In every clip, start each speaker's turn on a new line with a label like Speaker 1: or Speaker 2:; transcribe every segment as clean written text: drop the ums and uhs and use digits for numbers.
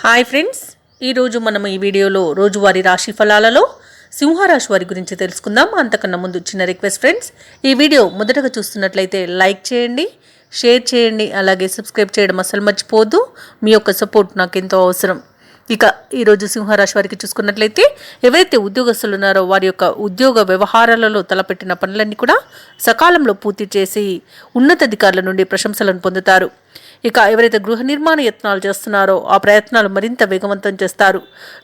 Speaker 1: Hi friends, ఈరోజు మనం ఈ వీడియోలో రోజువారీ రాశి ఫలాలలో సింహరాశి వారి గురించి తెలుసుకుందాం. అంతకన్నా ముందు చిన్న రిక్వెస్ట్ ఫ్రెండ్స్, ఈ వీడియో మొదటగా చూస్తున్నట్లయితే లైక్ చేయండి, షేర్ చేయండి, అలాగే సబ్స్క్రైబ్ చేయడం అసలు మర్చిపోవద్దు. మీ యొక్క సపోర్ట్ నాకు ఎంతో అవసరం. ఇక ఈరోజు సింహరాశి వారికి చూసుకున్నట్లయితే ఎవరైతే ఉద్యోగస్తులు ఉన్నారో వారి యొక్క ఉద్యోగ వ్యవహారాలలో తలపెట్టిన పనులన్నీ కూడా సకాలంలో పూర్తి చేసి ఉన్నతాధికారుల నుండి ప్రశంసలను పొందుతారు. ఇక ఎవరైతే గృహ నిర్మాణ యత్నాలు చేస్తున్నారో ఆ ప్రయత్నాలు మరింత వేగవంతం చేస్తారు.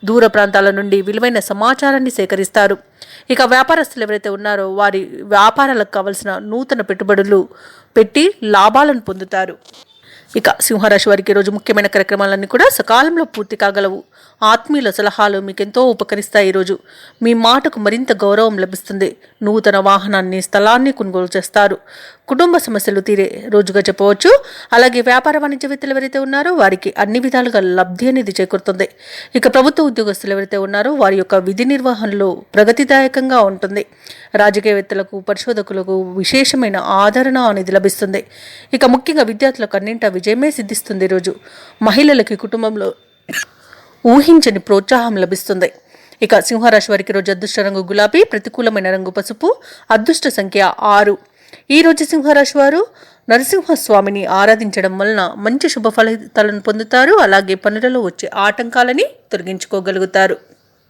Speaker 1: దూర ప్రాంతాల నుండి విలువైన సమాచారాన్ని సేకరిస్తారు. ఇక వ్యాపారస్తులు ఎవరైతే ఉన్నారో వారి వ్యాపారాలకు కావలసిన నూతన పెట్టుబడులు పెట్టి లాభాలను పొందుతారు. ఇక సింహరాశి వారికి ఈరోజు ముఖ్యమైన కార్యక్రమాలన్నీ కూడా సకాలంలో పూర్తి కాగలవు. ఆత్మీయుల సలహాలు మీకు ఎంతో ఉపకరిస్తాయి. ఈరోజు మీ మాటకు మరింత గౌరవం లభిస్తుంది. నూతన వాహనాన్ని, స్థలాన్ని కొనుగోలు చేస్తారు. కుటుంబ సమస్యలు తీరే రోజుగా చెప్పవచ్చు. అలాగే వ్యాపార వాణిజ్యవేత్తలు ఎవరైతే ఉన్నారో వారికి అన్ని విధాలుగా లబ్ధి అనేది చేకూరుతుంది. ఇక ప్రభుత్వ ఉద్యోగస్తులు ఎవరైతే ఉన్నారో వారి యొక్క విధి నిర్వహణలో ప్రగతిదాయకంగా ఉంటుంది. రాజకీయవేత్తలకు, పరిశోధకులకు విశేషమైన ఆదరణ అనేది లభిస్తుంది. ఇక ముఖ్యంగా విద్యార్థులకు అన్నింట విజయమే సిద్ధిస్తుంది. ఈరోజు మహిళలకి కుటుంబంలో ఊహించని ప్రోత్సాహం లభిస్తుంది. ఇక సింహరాశి వారికి రోజు అదృష్ట రంగు గులాబీ, ప్రతికూలమైన రంగు పసుపు, అదృష్ట సంఖ్య 6. ఈ రోజు సింహరాశి వారు నరసింహస్వామిని ఆరాధించడం వలన మంచి శుభ ఫలితాలను పొందుతారు. అలాగే పనులలో వచ్చే ఆటంకాలని తొలగించుకోగలుగుతారు.